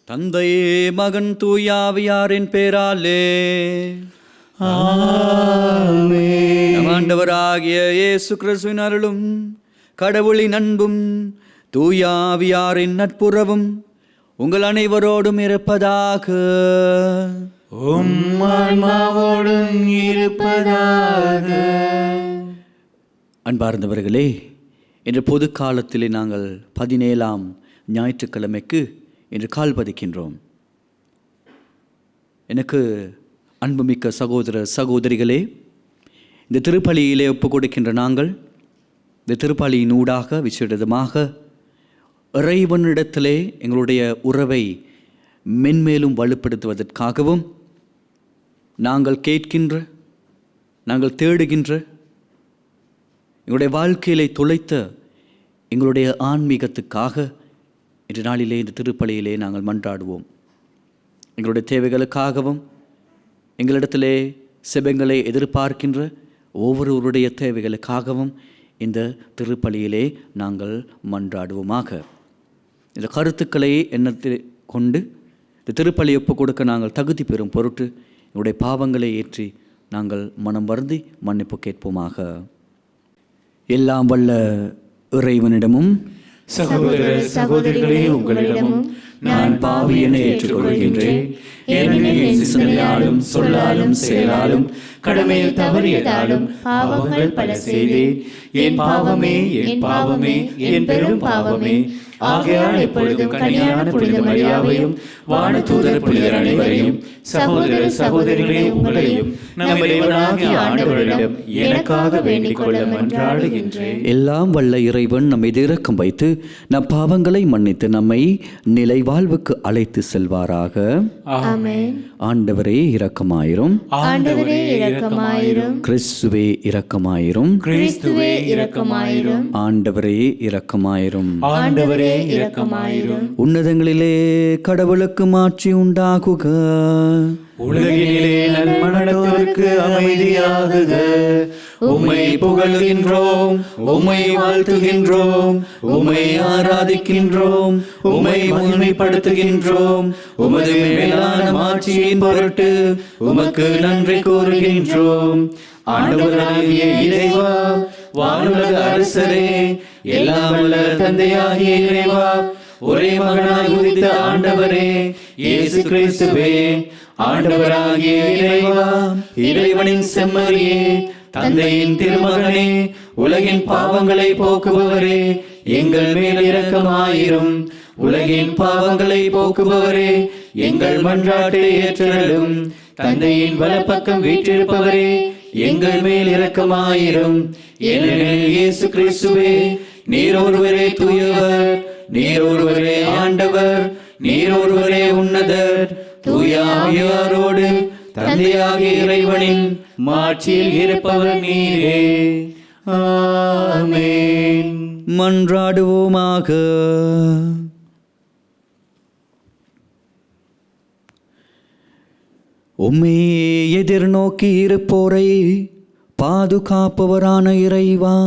தந்தையே மகன் தூயாவியாரின் பேராலே ஆமென். நம் ஆண்டவராகிய இயேசு கிறிஸ்துவின் அருளும் கடவுளின் அன்பும் தூயாவியாரின் நட்புறவும் உங்கள் அனைவரோடும் இருப்பதாக. உம் ஆன்மாவோடும் இருப்பதாக. அன்பார்ந்தவர்களே, இன்று பொது காலத்திலே நாங்கள் 17ஆம் ஞாயிற்றுக்கிழமைக்கு இன்று கால் பதிக்கின்றோம். எனக்கு அன்புமிக்க சகோதர சகோதரிகளே, இந்த திருப்பலியிலே ஒப்புக் கொடுக்கின்ற நாங்கள் இந்த திருப்பலியின் ஊடாக விசேடமாக இறைவனிடத்திலே எங்களுடைய உறவை மென்மேலும் வலுப்படுத்துவதற்காகவும் நாங்கள் கேட்கின்ற, நாங்கள் தேடுகின்ற, எங்களுடைய வாழ்க்கையிலே துளைத்த எங்களுடைய ஆன்மீகத்துக்காக இன்று நாளிலே இந்த திருப்பலியிலே நாங்கள் மன்றாடுவோம். எங்களுடைய தேவைகளுக்காகவும் எங்களிடத்திலே செபங்களை எதிர்பார்க்கின்ற ஒவ்வொருவருடைய தேவைகளுக்காகவும் இந்த திருப்பலியிலே நாங்கள் மன்றாடுவோமாக. இந்த கருத்துக்களை எண்ணத்தில் கொண்டு இந்த திருப்பலி ஒப்புக் கொடுக்க நாங்கள் தகுதி பெறும் பொருட்டு எங்களுடைய பாவங்களை ஏற்றி நாங்கள் மனம் வருந்தி மன்னிப்பு கேட்போமாக. எல்லாம் வல்ல இறைவனிடமும் சகோதர சகோதரிகளே, உங்களிடமும் நான் பாவி என ஏற்றுக்கொள்கின்றேன். ஏனெனில் என் சிந்தனையாலும் சொல்லாலும் செயலாலும் கடமையில் தவறியதாலும் பாவங்கள் பல செய்தேன். என் பாவமே, என் பாவமே, என் பெரும் பாவமே. ஆகையால் எப்பொழுதும் கன்னியான புனித மரியாவையும் வானதூதர் புனிதர் அனைவரையும், சகோதர சகோதரிகளே, உங்களையும் நம் இறைவனாகிய ஆண்டவரிடம் எனக்காக வேண்டிக் கொள்ள மன்றாடுகின்றேன். எல்லாம் வல்ல இறைவன் நம்மை இரக்கம் வைத்து நம் பாவங்களை மன்னித்து நம்மை நிலை வாழ்வுக்கு அழைத்து செல்வாராக. ஆமென். ஆண்டவரே இரக்கமாயிரும். ஆண்டவரே இரக்கமாயிரும். கிறிஸ்துவே இரக்கமாயிரும். கிறிஸ்துவே இரக்கமாயிரும். ஆண்டவரே இரக்கமாயிரும். ஆண்டவரே இரக்கமாயிரும். உன்னதங்களிலே கடவுளுக்கு மாட்சி உண்டாகுக. உலகினிலே நன்மனத்தோருக்கு அமைதியாகுக. உம்மை புகழ்கின்றோம், உம்மை வாழ்த்துகின்றோம், உம்மை ஆராதிக்கின்றோம், உம்மை மகிமைப்படுத்துகின்றோம். உமது மேலான மாட்சியின் பொருட்டு உமக்கு நன்றி கூறுகின்றோம். ஆண்டவராகிய இறைவா, வானுலக அரசரே, எல்லாம் வல்ல தந்தையாகிய இறைவா, ஒரே மகனாய் உதித்த ஆண்டவரே இயேசு கிறிஸ்துவே, ஆண்டவராகிய இறைவா, இறைவனின் செம்மறியே, தந்தையின் திருமகனே, உலகின் பாவங்களை போக்குபவரே, எங்கள் மேல் இரக்கமாயிரும். உலகின் பாவங்களை போக்குபவரே, எங்கள் மன்றாட்டை ஏற்றலும். தந்தையின் வலப்பக்கம் வீற்றிருப்பவரே, எங்கள் மேல் இரக்கமாயிரும். ஏனெனில் இயேசு கிறிஸ்துவே, நீர் ஒருவரே தூயவர், நீர் ஒருவரே ஆண்டவர், நீர் ஒருவரே உன்னதர். தூய ஆவியாரோடு தந்தையாகிய இறைவனின் மாட்சியில் இருப்பவர் நீரே. ஆமென். மன்றாடுவோமாக. உம்மை எதிர்நோக்கி இருப்போரை பாதுகாப்பவரான இறைவா,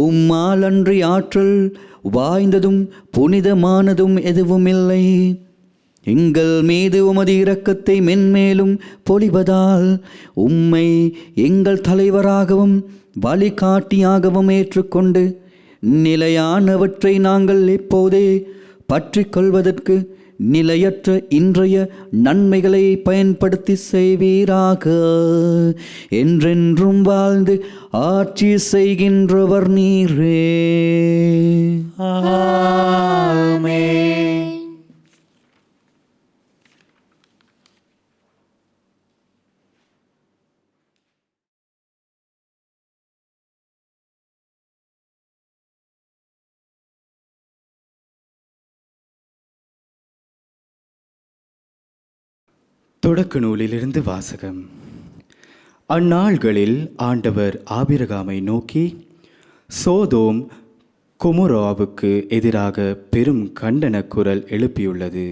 உம்மால் அன்றி ஆற்றல் வாய்ந்ததும் புனிதமானதும் எதுவும் இல்லை. எங்கள் மீது உமது இரக்கத்தை மென்மேலும் பொழிவதால் உம்மை எங்கள் தலைவராகவும் வழிகாட்டியாகவும் ஏற்றுக்கொண்டு நிலையானவற்றை நாங்கள் எப்போதே பற்றி கொள்வதற்கு நிலையற்ற இன்றைய நன்மைகளை பயன்படுத்தி செய்வீராக. என்றென்றும் வாழ்ந்து ஆட்சி செய்கின்றவர் நீரே. ஆமென். தொடக்க நூலிலிருந்து வாசகம். அந்நாள்களில் ஆண்டவர் ஆபிரகாமை நோக்கி, சோதோம் கொமோராவுக்கு எதிராக பெரும் கண்டன குரல் எழுப்பியுள்ளது.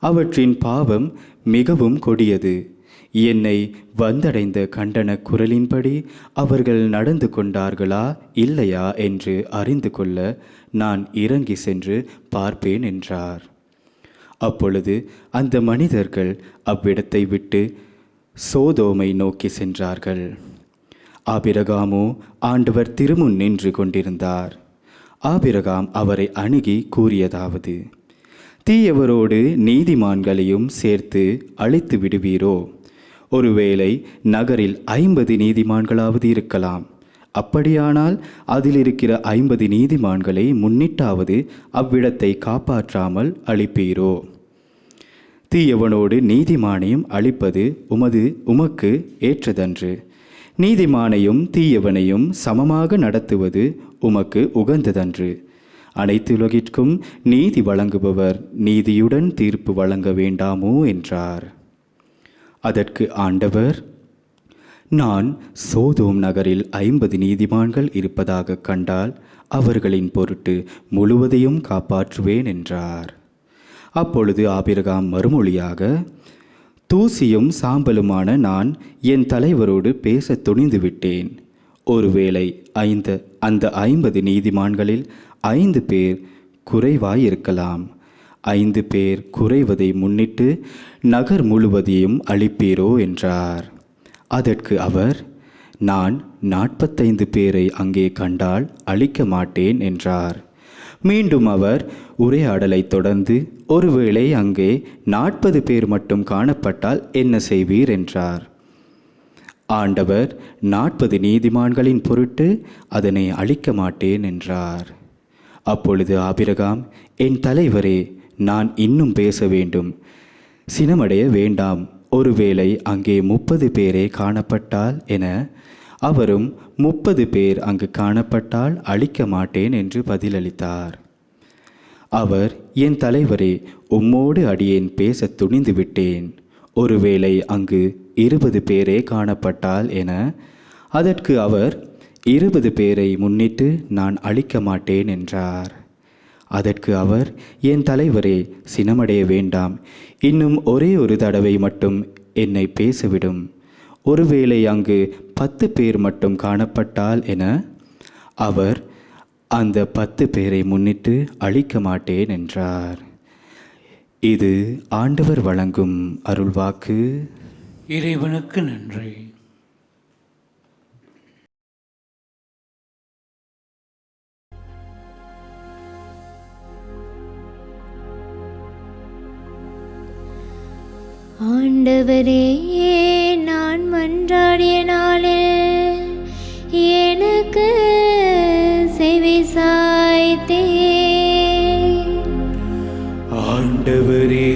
அவற்றின் பாவம் மிகவும் கொடியது. என்னை வந்தடைந்த கண்டன குரலின்படி அவர்கள் நடந்து கொண்டார்களா இல்லையா என்று அறிந்து கொள்ள நான் இறங்கி சென்று பார்ப்பேன் என்றார். அப்பொழுது அந்த மனிதர்கள் அவ்விடத்தை விட்டு சோதோமை நோக்கி சென்றார்கள். ஆபிரகாமோ ஆண்டவர் திருமுன் நின்று கொண்டிருந்தார். ஆபிரகாம் அவரை அணுகி கூறியதாவது: தீயவரோடு நீதிமான்களையும் சேர்த்து அழித்து விடுவீரோ? ஒருவேளை நகரில் 50 நீதிமான்களாவது இருக்கலாம். அப்படியானால் அதில் இருக்கிற 50 நீதிமான்களை முன்னிட்டாவது அவ்விடத்தை காப்பாற்றாமல் அழிப்பீரோ? தீயவனோடு நீதிமானையும் அழிப்பது உமக்கு ஏற்றதன்று. நீதிமானையும் தீயவனையும் சமமாக நடத்துவது உமக்கு உகந்ததன்று. அனைத்துலகிற்கும் நீதி வழங்குபவர் நீதியுடன் தீர்ப்பு வழங்க வேண்டாமோ என்றார். அதற்கு ஆண்டவர்: நான் சோதோம் நகரில் 50 நீதிமான்கள் இருப்பதாக கண்டால் அவர்களின் பொருட்டு முழுவதையும் காப்பாற்றுவேன் என்றார். அப்பொழுது ஆபிரகாம் மறுமொழியாக: தூசியும் சாம்பலுமான நான் என் தலைவரோடு பேச துணிந்து விட்டேன். ஒருவேளை அந்த 50 நீதிமான்களில் 5 பேர் குறைவாயிருக்கலாம். 5 பேர் குறைவதை முன்னிட்டு நகர் முழுவதையும் அழிப்பீரோ என்றார். அதற்கு அவர்: நான் 45 பேரை அங்கே கண்டால் அழிக்க மாட்டேன் என்றார். மீண்டும் அவர் உரையாடலை தொடர்ந்து, ஒருவேளை அங்கே 40 பேர் மட்டும் காணப்பட்டால் என்ன செய்வீர் என்றார். ஆண்டவர் 40 நீதிமான்களின் பொருட்டு அதனை அழிக்க மாட்டேன் என்றார். அப்பொழுது ஆபிரகாம்: என் தலைவரே, நான் இன்னும் பேச வேண்டும். சினமடைய வேண்டாம். ஒருவேளை அங்கே 30 பேரே காணப்பட்டால் என. அவரும் 30 பேர் அங்கு காணப்பட்டால் அழிக்க மாட்டேன் என்று பதிலளித்தார். அவர்: என் தலைவரே, உம்மோடு அடியேன் பேச துணிந்து விட்டேன். ஒருவேளை அங்கு 20 பேரே காணப்பட்டால் என. அதற்கு அவர்: 20 பேரை முன்னிட்டு நான் அழிக்க மாட்டேன் என்றார். அதற்கு அவர்: என் தலைவரே, சினமடைய வேண்டாம். இன்னும் ஒரே ஒரு தடவை மட்டும் என்னை பேசவிடும். ஒருவேளை அங்கு 10 பேர் மட்டும் காணப்பட்டால் என. அவர்: அந்த 10 பேரை முன்னிட்டு அழிக்க மாட்டேன் என்றார். இது ஆண்டவர் வழங்கும் அருள்வாக்கு. இறைவனுக்கு நன்றி. ஆண்டவரே, நான் மன்றாடிய நாளில் எனக்கு செவி சாய்த்தீர். ஆண்டவரே,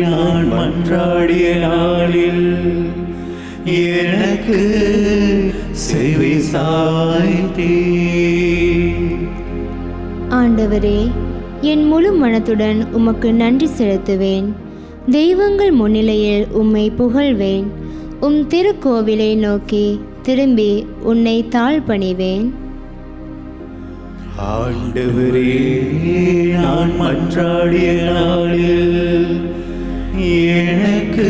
நான் மன்றாடிய நாளில் எனக்கு செவி சாய்த்தீர். ஆண்டவரே, என் முழு மனத்துடன் உமக்கு நன்றி செலுத்துவேன். தெய்வங்கள் முன்னிலையில் உம்மை புகழ்வேன். திருக்கோவிலை நோக்கி திரும்பி உன்னை தாழ்பணிவேன். ஆண்டவரே, நான் மன்றாடிய நாளில் எனக்கு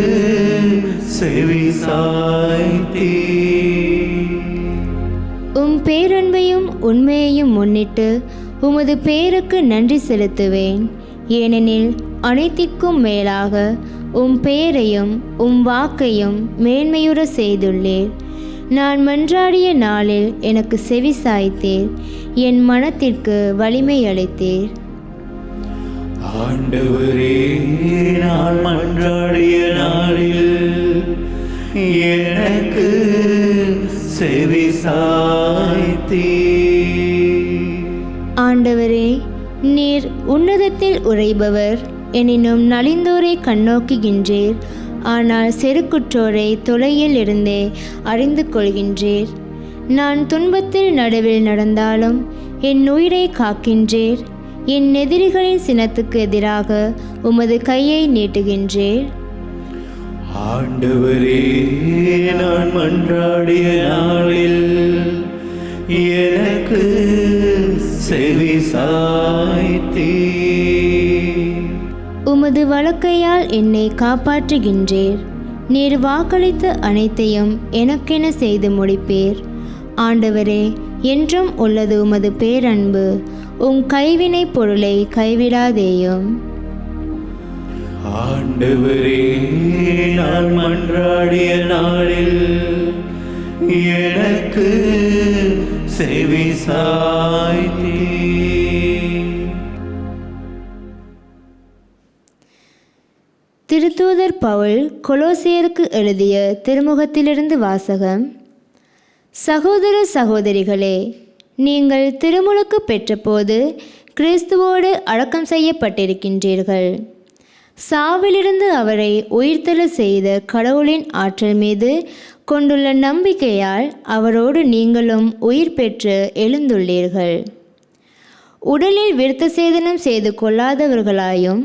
செவி சாய்த்தீர். பேரன்பையும் உண்மையையும் முன்னிட்டு உமது பேருக்கு நன்றி செலுத்துவேன். ஏனெனில் அனைத்திற்கும் மேலாக பெயரையும் வாக்கையும் மேன்மையுற செய்துள்ளீர். நான் மன்றாடிய நாளில் எனக்கு செவி சாய்த்தீர். என் மனத்திற்கு வலிமை அளித்தீர். ஆண்டவரே, நான் மன்றாடிய நாளில் எனக்கு செவி சாய்த்தீர். ஆண்டவரே, நீர் உன்னதத்தில் உறைபவர். எனினும் நலிந்தோரை கண்ணோக்குகின்றீர். ஆனால் செருக்குற்றோரை தொலையில் இருந்தே அறிந்து கொள்கின்றீர். நான் துன்பத்தில் நடுவில் நடந்தாலும் என் உயிரை காக்கின்றீர். என் எதிரிகளின் சினத்துக்கு எதிராக உமது கையை நீட்டுகின்றீர். ஆண்டவரே, நான் மன்றாடிய நாளில் எனக்கு செவி சாய்த்தீர். உமது வலக்கையால் என்னை காப்பாற்றுகின்றீர். நீர் வாக்களித்த அனைத்தையும் எனக்கென செய்து முடிப்பீர். ஆண்டவரே, என்றும் உள்ளது உமது பேரன்பு. கைவினை பொருளை கைவிடாதேயும். ஆண்டவரே, நான் மன்றாடிய நாளில் எனக்கு செவி சாய்த்தீர். திருத்தூதர் பவுல் கொலோசியருக்கு எழுதிய திருமுகத்திலிருந்து வாசகம். சகோதர சகோதரிகளே, நீங்கள் திருமுழுக்கு பெற்றபோது கிறிஸ்துவோடு அடக்கம் செய்யப்பட்டிருக்கின்றீர்கள். சாவிலிருந்து அவரை உயிர்த்தெழ செய்த கடவுளின் ஆற்றல் மீது கொண்டுள்ள நம்பிக்கையால் அவரோடு நீங்களும் உயிர் பெற்று எழுந்துள்ளீர்கள். உடலில் விருத்த சேதனம் செய்து கொள்ளாதவர்களாயும்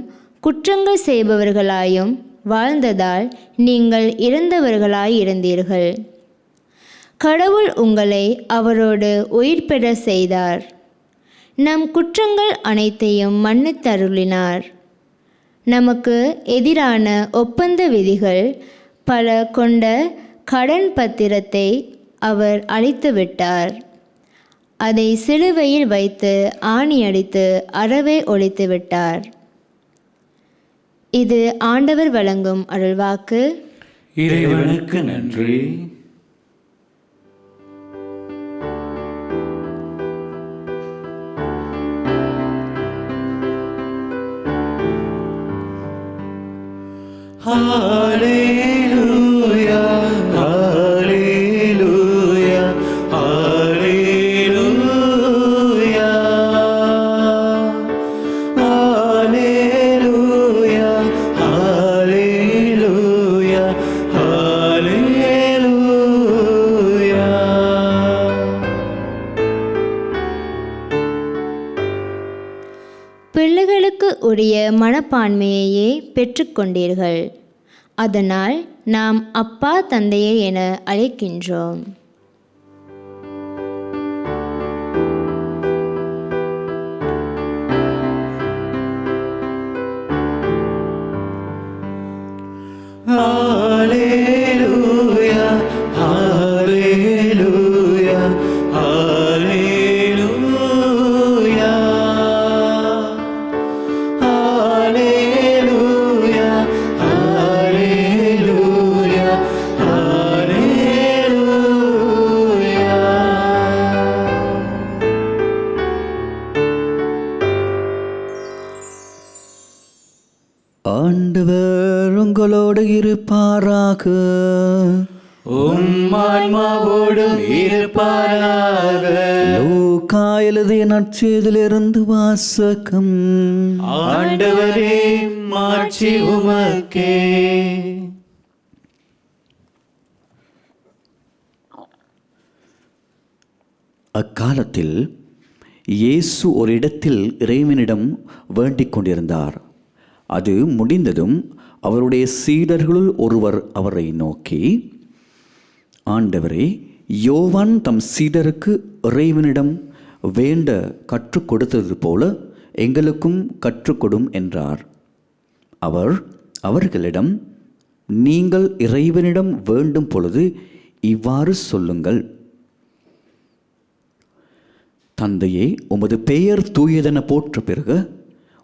குற்றங்கள் செய்பவர்களாயும் வாழ்ந்ததால் நீங்கள் இறந்தவர்களாயிருந்தீர்கள். கடவுள் உங்களை அவரோடு உயிர் பெற செய்தார். நம் குற்றங்கள் அனைத்தையும் மன்னித்தருளினார். நமக்கு எதிரான ஒப்பந்த விதிகள் பல கொண்ட கடன் பத்திரத்தை அவர் அழித்துவிட்டார். அதை சிலுவையில் வைத்து ஆணியடித்து அறவே ஒழித்து விட்டார். இது ஆண்டவர் வழங்கும் அருள்வாக்கு. இறைவனுக்கு நன்றி. Hallelujah, hallelujah, hallelujah, hallelujah, hallelujah, hallelujah. பிள்ளைகளுக்கு உரிய மனப்பான்மையையே பெற்றுக்கொண்டீர்கள். அதனால் நாம் அப்பா தந்தையே என அழைக்கின்றோம். Hallelujah, hallelujah, hallelujah, hallelujah, hallelujah, hallelujah. ஆண்டவர் உங்களோடு இருப்பாராக. ஆன்மாவோடும் இருப்பாராக. லூக்கா எழுதிய நற்செய்தியிலிருந்து வாசகம். ஆண்டவரே, மாட்சி உமக்கே. அக்காலத்தில் இயேசு ஒரு இடத்தில் இறைவனிடம் வேண்டிக் கொண்டிருந்தார். அது முடிந்ததும் அவருடைய சீடர்களுள் ஒருவர் அவரை நோக்கி, ஆண்டவரே, யோவான் தம் சீடருக்கு இறைவனிடம் வேண்ட கற்றுக் கொடுத்தது போல எங்களுக்கும் கற்றுக்கொடும் என்றார். அவர் அவர்களிடம், நீங்கள் இறைவனிடம் வேண்டும் பொழுது இவ்வாறு சொல்லுங்கள்: தந்தையே, உமது பெயர் தூயதென போற்ற பெறுக,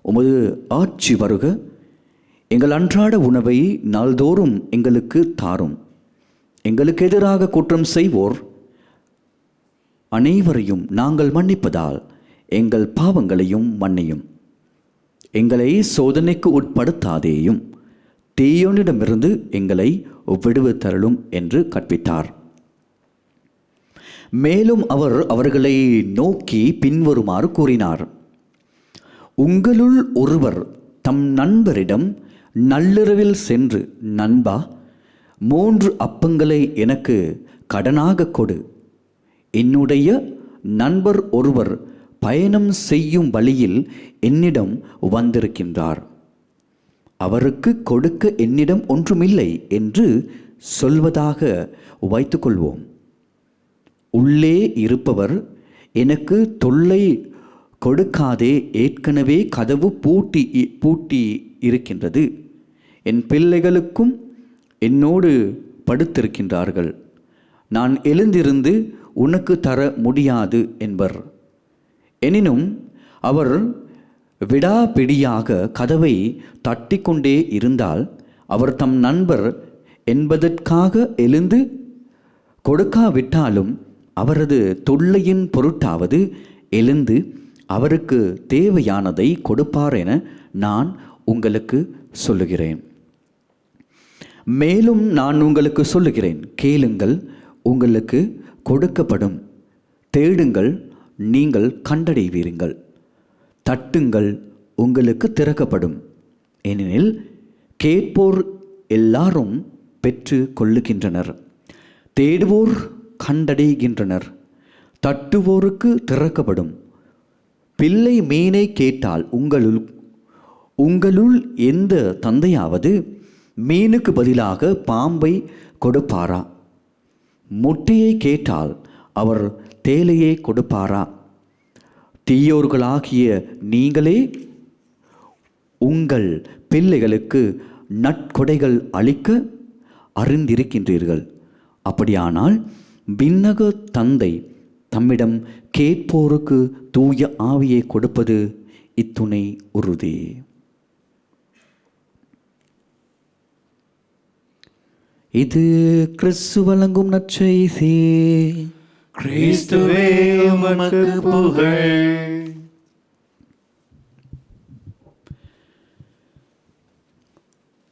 உமது ஆட்சி வருக, எங்கள் அன்றாட உணவை நாள்தோறும் எங்களுக்கு தாரும். எங்களுக்கு எதிராக குற்றம் செய்வோர் அனைவரையும் நாங்கள் மன்னிப்பதால் எங்கள் பாவங்களையும் மன்னியும். எங்களை சோதனைக்கு உட்படுத்தாதேயும், தீயோனிடமிருந்து எங்களை விடுவித்தருளும் என்று கற்பித்தார். மேலும் அவர் அவர்களை நோக்கி பின்வருமாறு கூறினார்: உங்களுள் ஒருவர் தம் நண்பரிடம் நள்ளிரவில் சென்று, நண்பா, 3 அப்பங்களை எனக்கு கடனாக கொடு, என்னுடைய நண்பர் ஒருவர் பயணம் செய்யும் வழியில் என்னிடம் வந்திருக்கின்றார், அவருக்கு கொடுக்க என்னிடம் ஒன்றுமில்லை என்று சொல்வதாக வைத்துக்கொள்வோம். உள்ளே இருப்பவர், எனக்கு தொல்லை கொடுக்காதே, ஏற்கனவே கதவு பூட்டி இருக்கின்றது, என் பிள்ளைகளுக்கும் என்னோடு படுத்திருக்கின்றார்கள், நான் எழுந்திருந்து உனக்கு தர முடியாது என்பர். எனினும் அவர் விடாபிடியாக கதவை தட்டிக்கொண்டே இருந்தால் அவர் தம் நண்பர் என்பதற்காக எழுந்து கொடுக்காவிட்டாலும் அவரது தொல்லையின் பொருட்டாவது எழுந்து அவருக்கு தேவையானதை கொடுப்பார் என நான் உங்களுக்கு சொல்லுகிறேன். மேலும் நான் உங்களுக்கு சொல்லுகிறேன், கேளுங்கள், உங்களுக்கு கொடுக்கப்படும், தேடுங்கள், நீங்கள் கண்டடைவீர்கள், தட்டுங்கள், உங்களுக்கு திறக்கப்படும். ஏனெனில் கேட்போர் எல்லாரும் பெற்று கொள்ளுகின்றனர், தேடுவோர் கண்டடைகின்றனர், தட்டுவோருக்கு திறக்கப்படும். பிள்ளை மீனை கேட்டால் உங்களுள் எந்த தந்தையாவது மீனுக்கு பதிலாக பாம்பை கொடுப்பாரா? முட்டையை கேட்டால் அவர் தேலையை கொடுப்பாரா? தீயோர்களாகிய நீங்களே உங்கள் பிள்ளைகளுக்கு நற்கொடைகள் அளிக்க அறிந்திருக்கின்றீர்கள். அப்படியானால் விண்ணக தந்தை தம்மிடம் கேட்போருக்கு தூய ஆவியை கொடுப்பது இத்துணை உறுதி. இது கிறிஸ்து வழங்கும் நற்செய்தி. கிறிஸ்துவே உமக்கு புகழ்.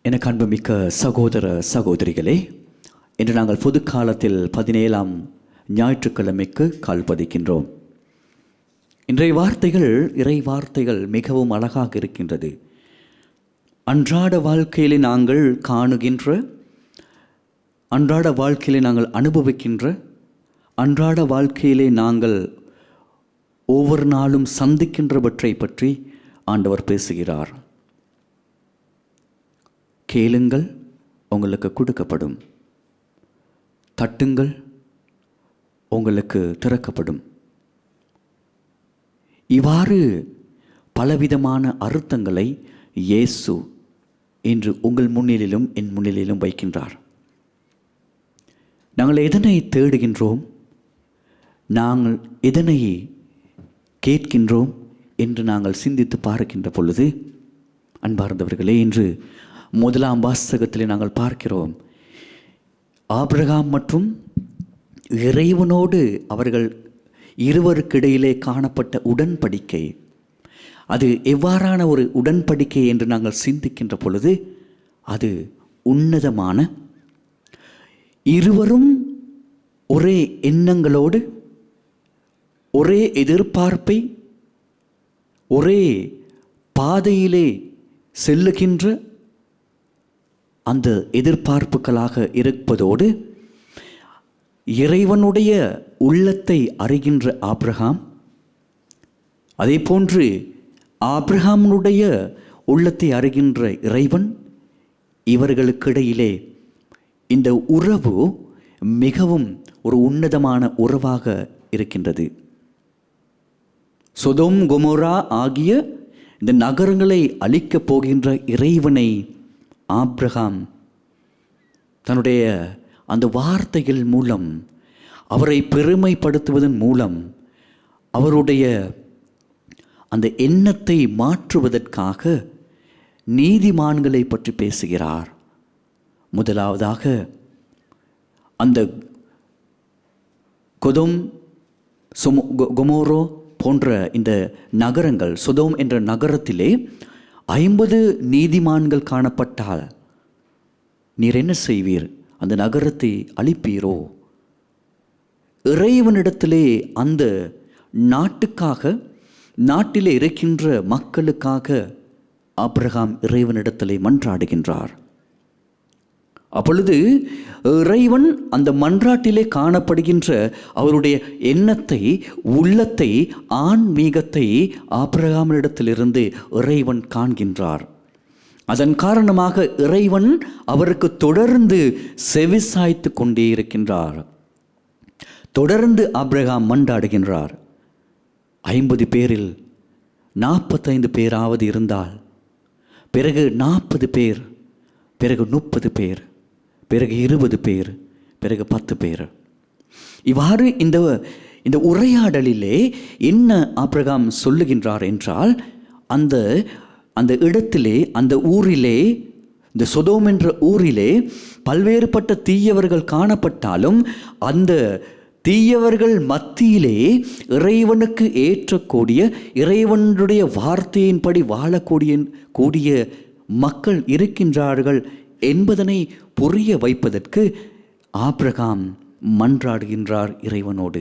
எனக்கு அன்புமிக்க சகோதர சகோதரிகளே, இன்று நாங்கள் பொது காலத்தில் 17ஆம் ஞாயிற்றுக்கிழமைக்கு கால் பதிக்கின்றோம். இன்றைய வார்த்தைகள் இறை வார்த்தைகள் மிகவும் அழகாக இருக்கின்றது. அன்றாட வாழ்க்கையிலே நாங்கள் காணுகின்ற, அன்றாட வாழ்க்கையிலே நாங்கள் அனுபவிக்கின்ற, அன்றாட வாழ்க்கையிலே நாங்கள் ஒவ்வொரு நாளும் சந்திக்கின்றவற்றை பற்றி ஆண்டவர் பேசுகிறார். கேளுங்கள், உங்களுக்கு கொடுக்கப்படும், தட்டுங்கள், உங்களுக்கு திறக்கப்படும். இவ்வாறு பலவிதமான அர்த்தங்களை இயேசு இன்று உங்கள் முன்னிலும் என் முன்னிலும் வைக்கின்றார். நாங்கள் எதனை தேடுகின்றோம், நாங்கள் எதனை கேட்கின்றோம் என்று நாங்கள் சிந்தித்து பார்க்கின்ற பொழுது, அன்பார்ந்தவர்களே, இன்று முதலாம் வாசகத்திலே நாங்கள் பார்க்கிறோம், ஆபிரகாம் மற்றும் இறைவனோடு அவர்கள் இருவருக்கிடையிலே காணப்பட்ட உடன்படிக்கை. அது எவ்வாறான ஒரு உடன்படிக்கை என்று நாங்கள் சிந்திக்கின்ற பொழுது, அது உன்னதமான, இருவரும் ஒரே எண்ணங்களோடு, ஒரே எதிர்பார்ப்பை, ஒரே பாதையிலே செல்லுகின்ற அந்த எதிர்பார்ப்புகளாக இருப்பதோடு, இறைவனுடைய உள்ளத்தை அறிகின்ற ஆபிரகாம், அதே போன்று ஆபிரகாமுடைய உள்ளத்தை அறிகின்ற இறைவன், இவர்களுக்கிடையிலே இந்த உறவு மிகவும் ஒரு உன்னதமான உறவாக இருக்கின்றது. சொதோம் கொமோரா ஆகிய இந்த நகரங்களை அழிக்கப் போகின்ற இறைவனை ஆபிரகாம் தன்னுடைய அந்த வார்த்தைகள் மூலம், அவரை பெருமைப்படுத்துவதன் மூலம், அவருடைய அந்த எண்ணத்தை மாற்றுவதற்காக நீதிமான்களை பற்றி பேசுகிறார். முதலாவதாக அந்த கொதோம், கொமோரோ போன்ற இந்த நகரங்கள், சொதோம் என்ற நகரத்திலே 50 நீதிமான்கள் காணப்பட்டால் நீர் என்ன செய்வீர்? அந்த நகரத்தை அழிப்பீரோ? இறைவனிடத்திலே அந்த நாட்டுக்காக, நாட்டிலே இருக்கின்ற மக்களுக்காக ஆபிரகாம் இறைவனிடத்திலே மன்றாடுகின்றார். அப்பொழுது இறைவன் அந்த மன்றாட்டிலே காணப்படுகின்ற அவருடைய எண்ணத்தை, உள்ளத்தை, ஆன்மீகத்தை ஆபிரகாமிடத்திலிருந்து இறைவன் காண்கின்றார். அதன் காரணமாக இறைவன் அவருக்கு தொடர்ந்து செவிசாய்த்து கொண்டே இருக்கின்றார். தொடர்ந்து ஆபிரகாம் மன்றாடுகின்றார். 50 பேரில் 45 பேராவது இருந்தால், பிறகு 40 பேர், பிறகு 30 பேர், பிறகு 20 பேர், பிறகு 10 பேர். இவ்வாறு இந்த உரையாடலிலே என்ன ஆபிரகாம் சொல்லுகின்றார் என்றால், அந்த அந்த இடத்திலே, அந்த ஊரிலே, இந்த சொதோம் என்ற ஊரிலே பல்வேறுபட்ட தீயவர்கள் காணப்பட்டாலும் அந்த தீயவர்கள் மத்தியிலே இறைவனுக்கு ஏற்றக்கூடிய, இறைவனுடைய வார்த்தையின்படி வாழக்கூடிய மக்கள் இருக்கின்றார்கள் என்பதனை புரிய வைப்பதற்கு ஆபிரகாம் மன்றாடுகின்றார் இறைவனோடு.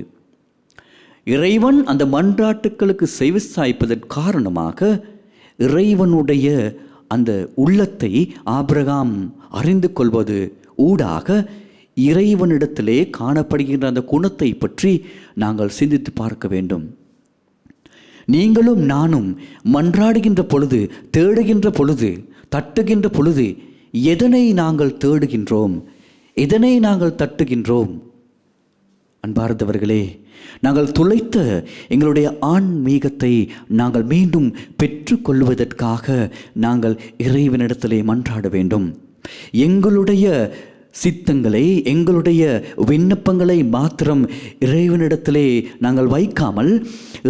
இறைவன் அந்த மன்றாட்டுக்களுக்கு செவிசாய்ப்பதன் காரணமாக இறைவனுடைய அந்த உள்ளத்தை ஆபிரகாம் அறிந்து கொள்வது ஊடாக இறைவனிடத்திலே காணப்படுகின்ற அந்த குணத்தை பற்றி நாங்கள் சிந்தித்து பார்க்க வேண்டும். நீங்களும் நானும் மன்றாடுகின்ற பொழுது, தேடுகின்ற பொழுது, தட்டுகின்ற பொழுது எதனை நாங்கள் தேடுகின்றோம், எதனை நாங்கள் தட்டுகின்றோம்? அன்பார்ந்தவர்களே, நாங்கள் துளைத்த எங்களுடைய ஆன்மீகத்தை நாங்கள் மீண்டும் பெற்றுக்கொள்வதற்காக நாங்கள் இறைவனிடத்திலே மன்றாட வேண்டும். எங்களுடைய சித்தங்களை, எங்களுடைய விண்ணப்பங்களை மாத்திரம் இறைவனிடத்திலே நாங்கள் வைக்காமல்,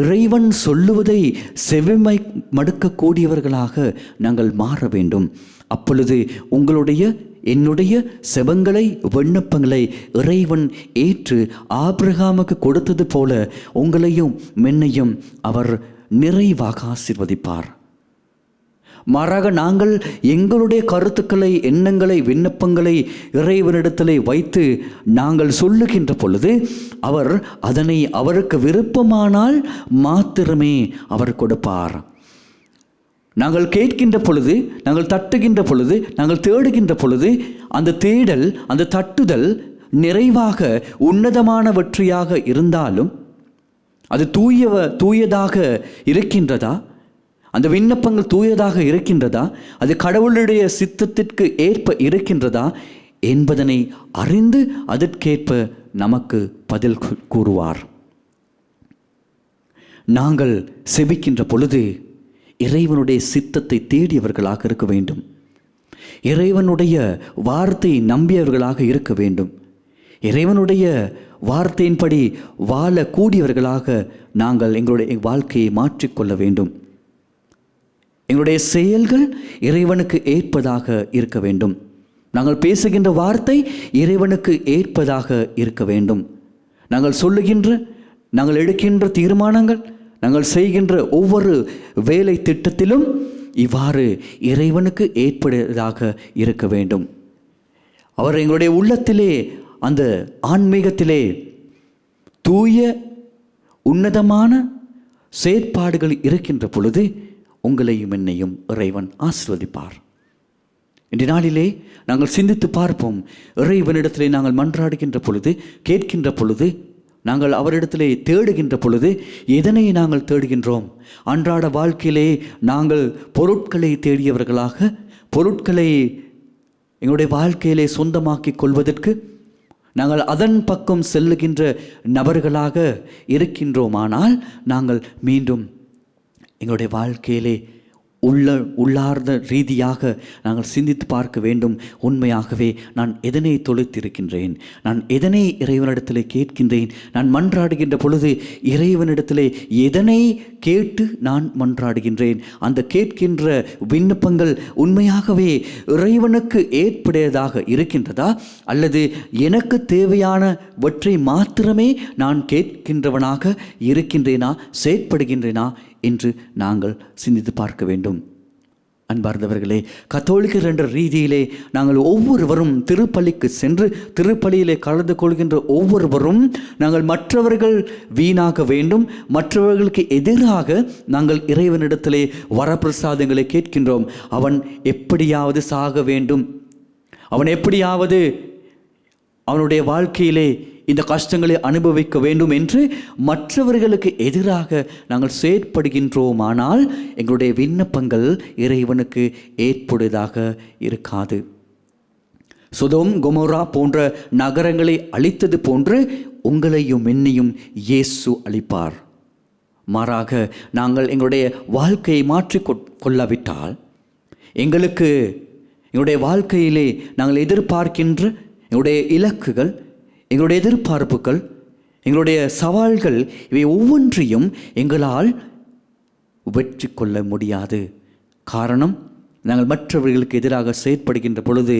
இறைவன் சொல்லுவதை செவிமை மடுக்கக்கூடியவர்களாக நாங்கள் மாற வேண்டும். அப்பொழுது உங்களுடைய, என்னுடைய செபங்களை, விண்ணப்பங்களை இறைவன் ஏற்று ஆபிரகாமுக்கு கொடுத்தது போல உங்களையும் மென்னையும் அவர் நிறைவாக ஆசீர்வதிப்பார். மாறாக நாங்கள் எங்களுடைய கருத்துக்களை, எண்ணங்களை, விண்ணப்பங்களை இறைவனிடத்திலே வைத்து நாங்கள் சொல்லுகின்ற பொழுது அவர் அதனை அவருக்கு விருப்பமானால் மாத்திரமே அவர் கொடுப்பார். நாங்கள் கேட்கின்ற பொழுது, நாங்கள் தட்டுகின்ற பொழுது, நாங்கள் தேடுகின்ற பொழுது அந்த தேடல், அந்த தட்டுதல் நிறைவாக உன்னதமானவற்றையாக இருந்தாலும் அது தூயதாக இருக்கின்றதா? அந்த விண்ணப்பங்கள் தூயதாக இருக்கின்றதா? அது கடவுளுடைய சித்தத்திற்கு ஏற்ப இருக்கின்றதா என்பதனை அறிந்து அதற்கேற்ப நமக்கு பதில் கூறுவார். நாங்கள் செபிக்கின்ற பொழுது இறைவனுடைய சித்தத்தை தேடியவர்களாக இருக்க வேண்டும். இறைவனுடைய வார்த்தையை நம்பியவர்களாக இருக்க வேண்டும். இறைவனுடைய வார்த்தையின்படி வாழக்கூடியவர்களாக நாங்கள் எங்களுடைய வாழ்க்கையை மாற்றிக்கொள்ள வேண்டும். எங்களுடைய செயல்கள் இறைவனுக்கு ஏற்பதாக இருக்க வேண்டும். நாங்கள் பேசுகின்ற வார்த்தை இறைவனுக்கு ஏற்பதாக இருக்க வேண்டும். நாங்கள் சொல்லுகின்ற, நாங்கள் எடுக்கின்ற தீர்மானங்கள், நாங்கள் செய்கின்ற ஒவ்வொரு வேலை திட்டத்திலும் இவ்வாறு இறைவனுக்கு ஏற்பதாக இருக்க வேண்டும். அவர் எங்களுடைய உள்ளத்திலே, அந்த ஆன்மீகத்திலே தூய உன்னதமான செயற்பாடுகள் இருக்கின்ற பொழுது உங்களையும் என்னையும் இறைவன் ஆசீர்வதிப்பார். இன்றைய நாளிலே நாங்கள் சிந்தித்து பார்ப்போம். இறைவனிடத்திலே நாங்கள் மன்றாடுகின்ற பொழுது, கேட்கின்ற பொழுது, நாங்கள் அவரிடத்திலே தேடுகின்ற பொழுது எதனை நாங்கள் தேடுகின்றோம்? அன்றாட வாழ்க்கையிலே நாங்கள் பொருட்களை தேடியவர்களாக, பொருட்களை எங்களுடைய வாழ்க்கையிலே சொந்தமாக்கி கொள்வதற்கு நாங்கள் அதன் பக்கம் செல்லுகின்ற நபர்களாக இருக்கின்றோமானால் நாங்கள் மீண்டும் எங்களுடைய வாழ்க்கையிலே உள்ளார்ந்த ரீதியாக நாங்கள் சிந்தித்து பார்க்க வேண்டும். உண்மையாகவே நான் எதனை தொலைத்திருக்கின்றேன்? நான் எதனை இறைவனிடத்திலே கேட்கின்றேன்? நான் மன்றாடுகின்ற பொழுது இறைவனிடத்திலே எதனை கேட்டு நான் மன்றாடுகின்றேன்? அந்த கேட்கின்ற விண்ணப்பங்கள் உண்மையாகவே இறைவனுக்கு ஏற்புடையதாக இருக்கின்றதா? அல்லது எனக்கு தேவையானவற்றை மாத்திரமே நான் கேட்கின்றவனாக இருக்கின்றேனா, செயற்படுகின்றேனா என்று நாங்கள் சிந்தித்து பார்க்க வேண்டும். அன்பார்ந்தவர்களே, கத்தோலிக்கர் என்ற ரீதியிலே நாங்கள் ஒவ்வொருவரும் திருப்பலிக்கு சென்று திருப்பலியிலே கலந்து கொள்கின்ற ஒவ்வொருவரும் நாங்கள் மற்றவர்கள் வீணாக வேண்டும், மற்றவர்களுக்கு எதிராக நாங்கள் இறைவனிடத்திலே வரப்பிரசாதங்களை கேட்கின்றோம். அவன் எப்படியாவது சாக வேண்டும், அவன் எப்படியாவது அவனுடைய வாழ்க்கையிலே இந்த கஷ்டங்களை அனுபவிக்க வேண்டும் என்று மற்றவர்களுக்கு எதிராக நாங்கள் செயற்படுகின்றோமானால் எங்களுடைய விண்ணப்பங்கள் இறைவனுக்கு ஏற்புடையதாக இருக்காது. சொதோம் கொமோரா போன்ற நகரங்களை அழித்தது போன்று உங்களையும் என்னையும் இயேசு அழிப்பார். மாறாக நாங்கள் எங்களுடைய வாழ்க்கையை மாற்றிக்கொள்ளாவிட்டால், எங்களுடைய வாழ்க்கையிலே நாங்கள் எதிர்பார்க்கின்ற எங்களுடைய இலக்குகள், எங்களுடைய எதிர்பார்ப்புகள், எங்களுடைய சவால்கள், இவை ஒவ்வொன்றையும் எங்களால் வெற்றி கொள்ள முடியாது. காரணம், நாங்கள் மற்றவர்களுக்கு எதிராக செயற்படுகின்ற பொழுது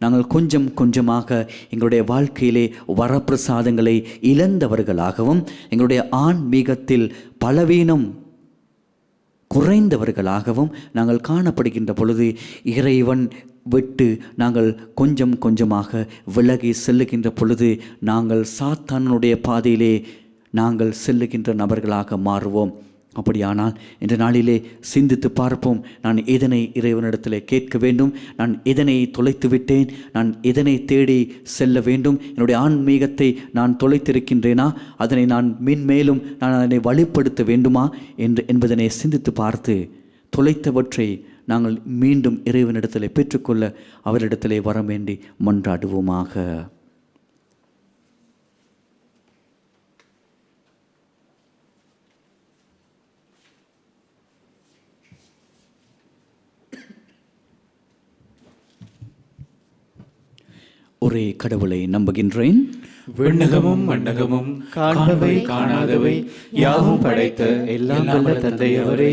நாங்கள் கொஞ்சம் கொஞ்சமாக எங்களுடைய வாழ்க்கையிலே வரப்பிரசாதங்களை இழந்தவர்களாகவும் எங்களுடைய ஆன்மீகத்தில் பலவீனம் குறைந்தவர்களாகவும் நாங்கள் காணப்படுகின்ற பொழுது இறைவன் விட்டு நாங்கள் கொஞ்சம் கொஞ்சமாக விலகி செல்லுகின்ற பொழுது நாங்கள் சாத்தானுடைய பாதையிலே நாங்கள் செல்லுகின்ற நபர்களாக மாறுவோம். அப்படியானால் இந்த நாளிலே சிந்தித்து பார்ப்போம். நான் எதனை இறைவனிடத்தில் கேட்க வேண்டும்? நான் எதனை தொலைத்து விட்டேன்? நான் எதனை தேடி செல்ல வேண்டும்? என்னுடைய ஆன்மீகத்தை நான் தொலைத்திருக்கின்றேனா? அதனை நான் மென்மேலும் நான் அதனை வலுப்படுத்த வேண்டுமா என்பதனை சிந்தித்து பார்த்து தொலைத்தவற்றை நாங்கள் மீண்டும் இறைவனிடத்தில் பெற்றுக்கொள்ள அவரிடத்திலே வர வேண்டி மன்றாடுவோமாக. ஒரே கடவுளை நம்புகின்றேன். விண்ணகமும் மண்ணகமும் காண்பவை காணாதவை யாவும் படைத்த எல்லாம் வல்ல தந்தை அவரே,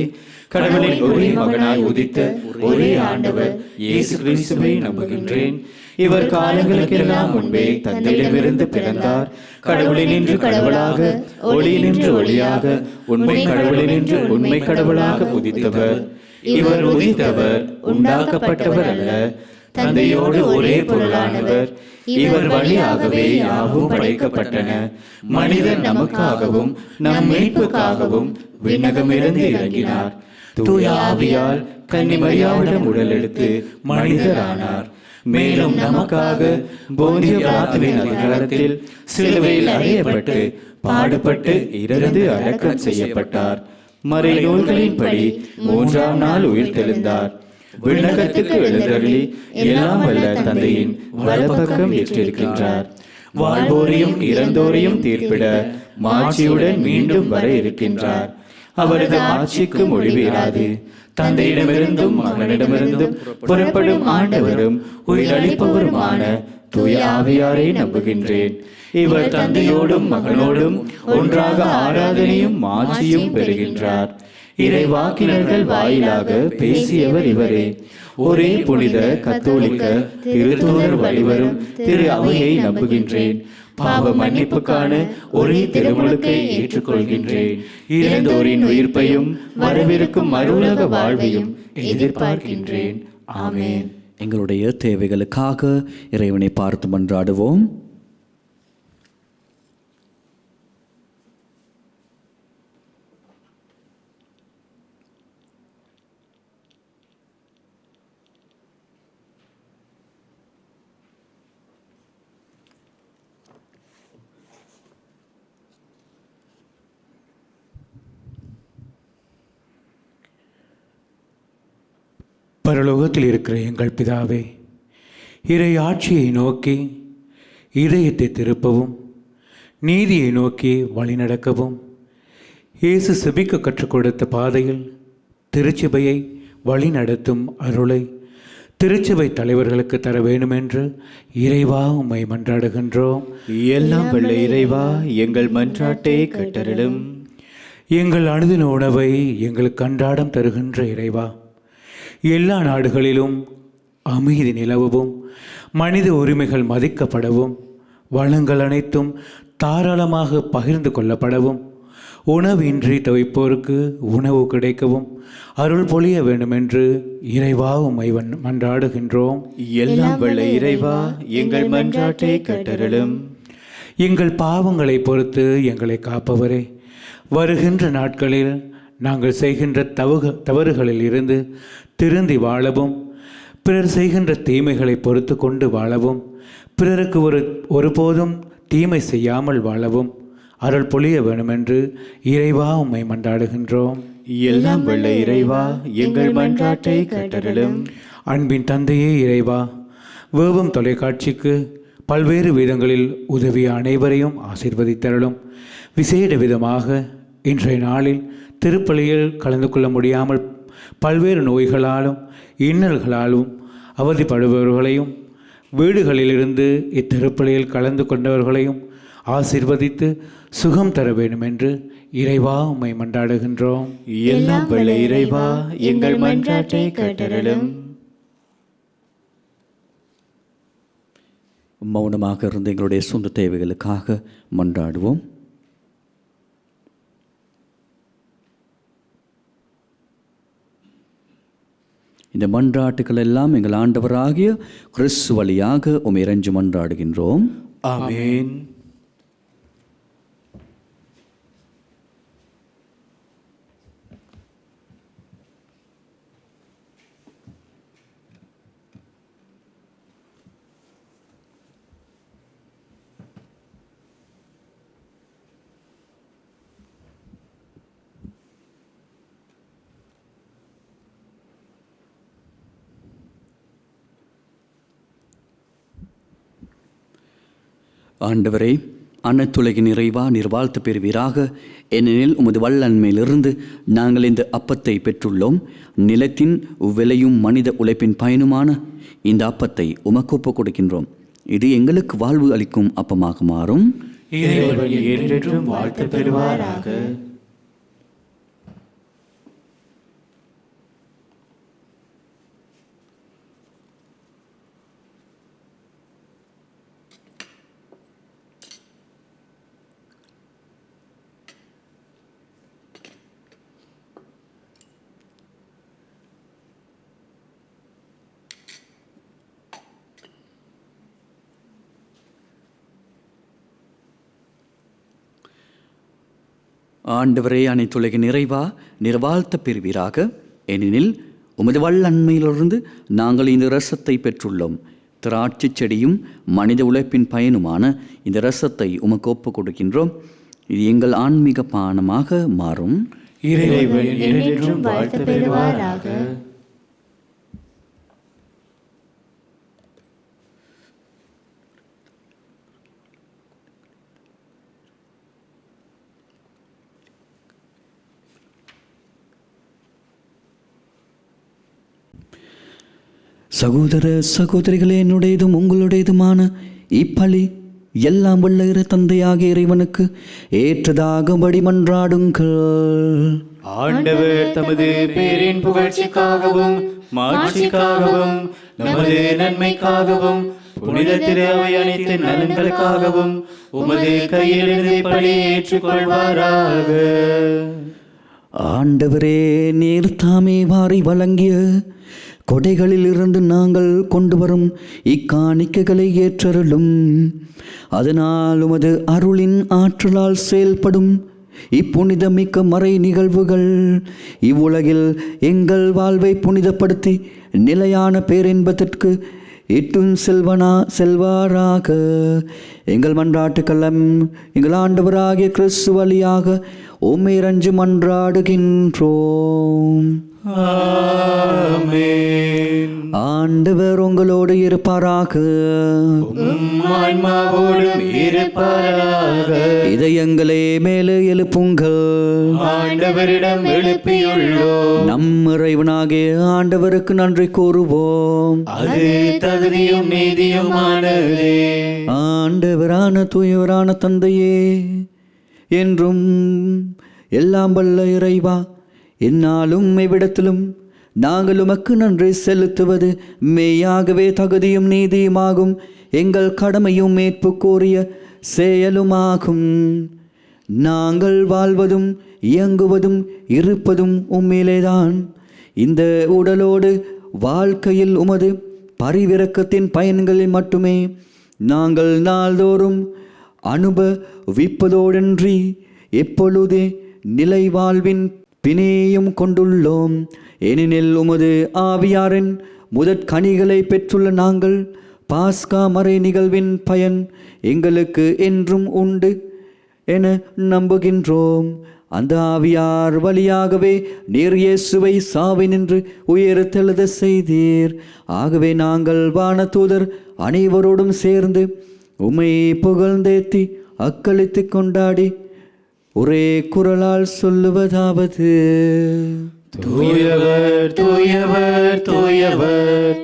கடவுளின் ஒரே மகனாய் உதித்த ஒரே ஆண்டவர் இயேசு கிறிஸ்துவை நம்புகின்றேன். இவர் காலங்களுக்கெல்லாம் முன்பே தந்தையிடமிருந்து பிறந்தார். கடவுளினின்று கடவுளாக, ஒளியினின்று ஒளியாக, உண்மை கடவுளினின்று உண்மை கடவுளாக உதித்தவர். இவர் உதித்தவர் உண்டாக்கப்பட்டவர் அல்ல, தந்தையோடு ஒரே பொருளானவர். இவர் வழியாகவே யாவும் படைக்கப்பட்டன. மனிதர் நமக்காகவும் நம் மீட்புக்காகவும் விண்ணகமிருந்து இறங்கினார். தூய ஆவியால் கன்னி மரியாவிடம் உடல் எடுத்து மனிதரானார். மேலும் நமக்காக போதிய பிலாத்துவின் அதிகாரத்தில் சிலுவையில் அறையப்பட்டு பாடுபட்டு இறந்து அடக்கம் செய்யப்பட்டார். மறை நூல்களின்படி 3ஆம் நாள் உயிர்த்தெழுந்தார். விண்ணகத்துக்கு எழுந்தருளி எல்லாம் வல்ல தந்தையின் வலப்பக்கம் ஏற்றிருக்கின்றார். வாழ்வோரையும் இறந்தோரையும் தீர்ப்பிட மாட்சியுடன் மீண்டும் வர இருக்கின்றார். அவரது ஆட்சிக்கு முடிவிராது. தந்தையிடமிருந்தும் மகனிடமிருந்தும் புறப்படும் ஆண்டவரும் உயிரளிப்பவருமான தூய ஆவியாரை நம்புகின்றேன். இவர் தந்தையோடும் மகனோடும் ஒன்றாக ஆராதனையும் ஆட்சியும் பெறுகின்றார். இறைவாக்கினர்கள் வாயிலாக பேசியவர் இவரே. ஒரே புனித கத்தோலிக்க திருத்தூதர் வழிவரும் திரு அவையை நம்புகின்றேன். பாவ மன்னிப்புக்கான ஒரே திருமுழுக்கை ஏற்றுக்கொள்கின்றேன். இறந்தோரின் உயிர்ப்பையும் வரவிருக்கும் மறுவுலக வாழ்வையும் எதிர்பார்க்கின்றேன். ஆமென். எங்களுடைய தேவைகளுக்காக இறைவனை பார்த்து மன்றாடுவோம். பரலோகத்தில் இருக்கிற எங்கள் பிதாவே, இறை ஆட்சியை நோக்கி இதயத்தை திருப்பவும், நீதியை நோக்கி வழிநடக்கவும், இயேசு செபிக்க கற்றுக் கொடுத்த பாதையில் திருச்சபையை வழிநடத்தும் அருளை திருச்சபை தலைவர்களுக்கு தர வேண்டுமென்று இறைவா உம்மை மன்றாடுகின்றோம். எல்லாம் வல்ல இறைவா, எங்கள் மன்றாட்டை கேட்டருளும். எங்கள் அனுதின உணவை எங்களுக்கு அன்றாடம் தருகின்ற இறைவா, எல்லா நாடுகளிலும் அமைதி நிலவவும், மனித உரிமைகள் மதிக்கப்படவும், வளங்கள் அனைத்தும் தாராளமாக பகிர்ந்து கொள்ளப்படவும், உணவின்றி தவிப்போருக்கு உணவு கிடைக்கவும் அருள் பொழிய வேண்டுமென்று இறைவா உம்மை மன்றாடுகின்றோம். எல்லாம் வல்ல இறைவா, எங்கள் மன்றாட்டை கேட்டருளும். எங்கள் பாவங்களை பொறுத்து எங்களை காப்பவரே, வருகின்ற நாட்களில் நாங்கள் செய்கின்ற தவறுகளில் இருந்து திருந்தி வாழவும், பிறர் செய்கின்ற தீமைகளை பொறுத்து கொண்டு வாழவும், பிறருக்கு ஒருபோதும் தீமை செய்யாமல் வாழவும் அருள் பொழிய வேண்டுமென்று இறைவா உம்மை மன்றாடுகின்றோம். எல்லாம் வல்ல இறைவா, எங்கள் மன்றாட்டை கேட்டருளும். அன்பின் தந்தையே இறைவா, வேவும் தொலைக்காட்சிக்கு பல்வேறு விதங்களில் உதவிய அனைவரையும் ஆசீர்வதித்தருளும். விசேட விதமாக இன்றைய நாளில் திருப்பலியில் கலந்து கொள்ள முடியாமல் பல்வேறு நோய்களாலும் இன்னல்களாலும் அவதிப்படுபவர்களையும், வீடுகளிலிருந்து இத்திருப்பலியில் கலந்து கொண்டவர்களையும் ஆசீர்வதித்து சுகம் தர வேண்டும் என்று இறைவா உம்மை மன்றாடுகின்றோம். எல்லாம் வல்ல இறைவா, எங்கள் மன்றாட்டை கேட்டருளும். மௌனமாக இருந்து எங்களுடைய சொந்த தேவைகளுக்காக மன்றாடுவோம். இந்த மன்றாட்டுக்கள் எல்லாம் எங்கள் ஆண்டவராகிய கிறிஸ்து வழியாக உம்மை இறைஞ்சி மன்றாடுகின்றோம். ஆமென். ஆண்டவரே, அனைத்துலகின் நிறைவா நீர் வாழ்த்து பெறுவீராக. ஏனெனில் உமது வல்லன்மையிலிருந்து நாங்கள் இந்த அப்பத்தை பெற்றுள்ளோம். நிலத்தின் விலையும் மனித உழைப்பின் பயனுமான இந்த அப்பத்தை உமக்கு ஒப்புக் கொடுக்கின்றோம். இது எங்களுக்கு வாழ்வு அளிக்கும் அப்பமாக மாறும். இறைவன் என்றென்றும் வாழ்த்து பெறுவாராக. ஆண்டவரே, அனைத்துலகின் நிறைவா நீர் வாழ்த்து பெறுவீராக. ஏனெனில் உமது வல்லன்மையிலிருந்து நாங்கள் இந்த இரசத்தை பெற்றுள்ளோம். திராட்சை செடியும் மனித உழைப்பின் பயனுமான இந்த இரசத்தை உமக்கு ஒப்புக் கொடுக்கின்றோம். இது எங்கள் ஆன்மீக பானமாக மாறும். இறைவன் என்றென்றும் வாழ்த்து பெறுவாராக. சகோதர சகோதரிகளே, என்னுடையதும் உங்களுடையதுமான இப்பலி எல்லாம் வல்ல இறை தந்தையாகிய இறைவனுக்கு ஏற்றதாகும்படி மன்றாடுங்கள். ஆண்டவர் தமது பேரின் புகழ்ச்சிக்காகவும் மாட்சிக்காகவும் நமது நன்மைக்காகவும் புனித திரு அவை அனைத்து நலன்களுக்காகவும் உமது கையிலிருந்து பலி ஏற்றுக்கொள்வாராக. ஆண்டவரே, நீர் தாமே வாரி வழங்கிய கொடைகளில் இருந்து நாங்கள் கொண்டு வரும் இக்காணிக்கைகளை ஏற்றருளும். அதனால் உமது அருளின் ஆற்றலால் செயல்படும் இப்புனிதமிக்க மறை நிகழ்வுகள் இவ்வுலகில் எங்கள் வாழ்வை புனிதப்படுத்தி நிலையான பேரின்பத்திற்கு இட்டும் செல்வாராக. எங்கள் மன்றாட்டுக்களம் எங்கள் ஆண்டவராகிய கிறிஸ்து வழியாக உம்மை இறைஞ்சி மன்றாடுகின்றோம். ஆமென். ஆண்டவர் உங்களோடு இருப்பாராக. ஆன்மாவோடும் இருப்பாராக. இதயங்களே மேலே எழுப்புங்கள். ஆண்டவரிடம் எழுப்பியுள்ளோம். நம் இறைவனாகிய ஆண்டவருக்கு நன்றி கூறுவோம். அது தகுதியும் நீதியுமானதே. ஆண்டவரான தூயவரான தந்தையே, என்றும் எல்லாம் வல்ல இறைவா, என்னாலும் எவ்விடத்திலும் நாங்கள் உமக்கு நன்றி செலுத்துவது மெய்யாகவே தகுதியும் நீதியுமாகும். எங்கள் கடமையும் மீட்பு கோரிய செயலுமாகும். நாங்கள் வாழ்வதும் இயங்குவதும் இருப்பதும் உம்மிலேதான். இந்த உடலோடு வாழ்க்கையில் உமது பரிவிரக்கத்தின் பயன்களில் மட்டுமே நாங்கள் நாள்தோறும் அனுபவிப்பதோடன்றி எப்பொழுதே நிலை வாழ்வின் பிணையும் கொண்டுள்ளோம். ஏனெனில் உமது ஆவியாரின் முதற்கனிகளை பெற்றுள்ள நாங்கள் பாஸ்கா மறை நிகழ்வின் பயன் எங்களுக்கு என்றும் உண்டு என நம்புகின்றோம். அந்த ஆவியார் வழியாகவே நீர் இயேசுவை சாவினின்று உயிர்த்தெழுத செய்தீர். ஆகவே நாங்கள் வானதூதர் அனைவரோடும் சேர்ந்து உம்மை புகழ்ந்தேத்தி அக்களித்து கொண்டாடி ஒரே குரலால் சொல்லுவதாவது: தூயவர் தூயவர் தூயவர்,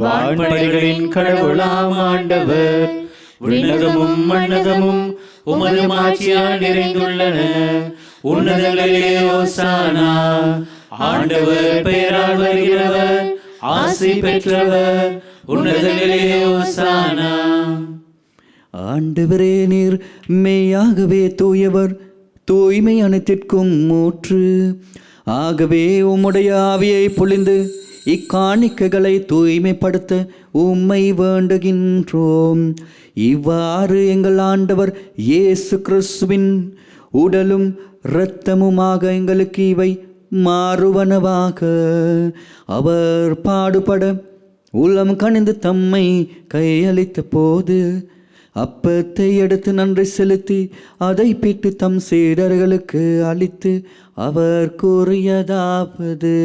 வான்படைகளின் கடவுளாம் ஆண்டவர். விண்ணகமும் மண்ணகமும் உமது மாட்சியால் நிறைந்துள்ளன. உன்னதங்களிலே ஓசானா. ஆண்டவர் பெயரால் வருகிறவர் ஆசி பெற்றவர். உன்னதங்களிலே ஓசானா. ஆண்டவரே, நீர் மெய்யாகவே தூயவர், தூய்மை அனைத்திற்கும் மூற்று. ஆகவே உம்முடைய ஆவியை பொழிந்து இக்காணிக்கைகளை தூய்மைப்படுத்த உம்மை வேண்டுகின்றோம். இவ்வாறு எங்கள் ஆண்டவர் இயேசு கிறிஸ்துவின் உடலும் இரத்தமுமாக எங்களுக்கு இவை மாறுவனவாக. அவர் பாடுபட உளம் கனிந்து தம்மை கையளித்த போது அப்பத்தை எடுத்து நன்றி செலுத்தி அதை பிட்டு தம் சீடர்களுக்கு அளித்து அவர் கூறியதாவது: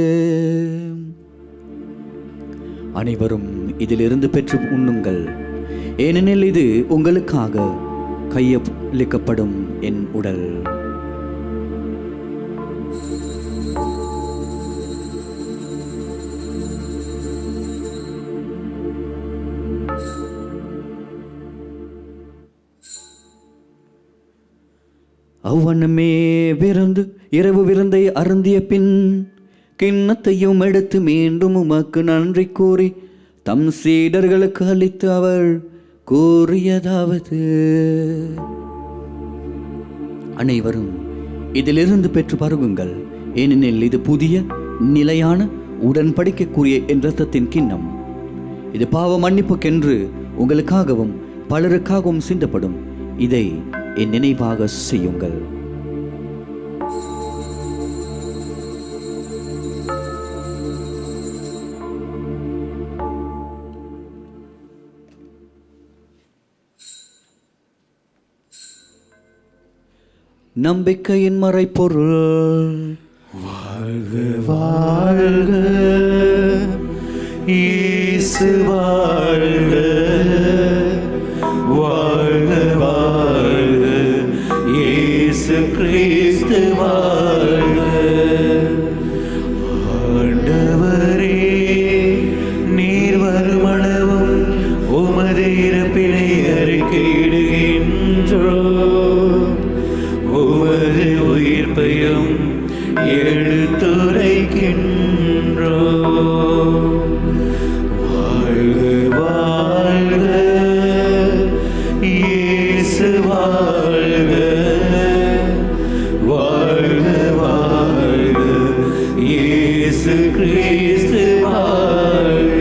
அனைவரும் இதிலிருந்து பெற்று உண்ணுங்கள், ஏனெனில் இது உங்களுக்காக கையளிக்கப்படும் என் உடல். அவ்வண்ணமே இரவு விருந்தை அருந்திய பின் கிண்ணத்தையும் எடுத்து மீண்டும் உமக்கு நன்றி கூறி தம் சீடர்களுக்கு அளித்து அவர் கூறியதாவது: அனைவரும் இதிலிருந்து பெற்று பருகுங்கள், ஏனெனில் இது புதிய நிலையான உடன்படிக்கைக்குரிய என் இரத்தத்தின் கிண்ணம். இது பாவ மன்னிப்புக்கென்று உங்களுக்காகவும் பலருக்காகவும் சிந்தப்படும். இதை என் நினைவாக செய்யுங்கள். நம்பிக்கையின் மறைப்பொருள். வாழ்க வாழ்க இயேசு வாழ்க. வாழ்க வாழ்க இயேசு கிறிஸ்து வாழ்க. ஆண்டவரே, நீர் வருமளவும் உமது இறப்பினை அறிக்கையிடுகின்றோம். உமது உயிர்ப்பையும் எடுத்துரைக்கின்றோம். வாழ்க வாழ்க இயேசு வாழ்க. வாழ்க வாழ்க இயேசு கிறிஸ்து வாழ்க.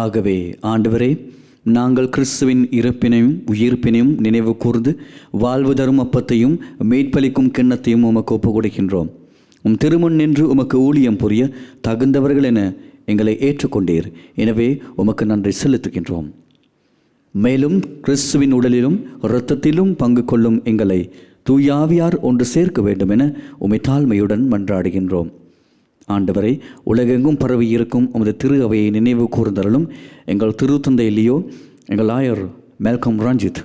ஆகவே ஆண்டவரே, நாங்கள் கிறிஸ்துவின் இறப்பினையும் உயிர்ப்பினையும் நினைவு கூர்ந்து வாழ்வு தரும் அப்பத்தையும் மீட்பளிக்கும் கிண்ணத்தையும் உமக்கு ஒப்பு கொடுக்கின்றோம். உம் திருமுன் நின்று உமக்கு ஊழியம் புரிய தகுந்தவர்கள் என எங்களை ஏற்றுக்கொண்டீர். எனவே உமக்கு நன்றி செலுத்துகின்றோம். மேலும் கிறிஸ்துவின் உடலிலும் இரத்தத்திலும் பங்கு கொள்ளும் எங்களை தூயாவியார் ஒன்று சேர்க்க வேண்டும் என உம்மை தாழ்மையுடன் மன்றாடுகின்றோம். ஆண்டவரை, உலகெங்கும் பரவி இருக்கும் உமது திரு அவையை நினைவு கூர்ந்தருளும். எங்கள் திருத்தந்தை லியோ, எங்கள் ஆயர் மேல்கம் ரஞ்சித்,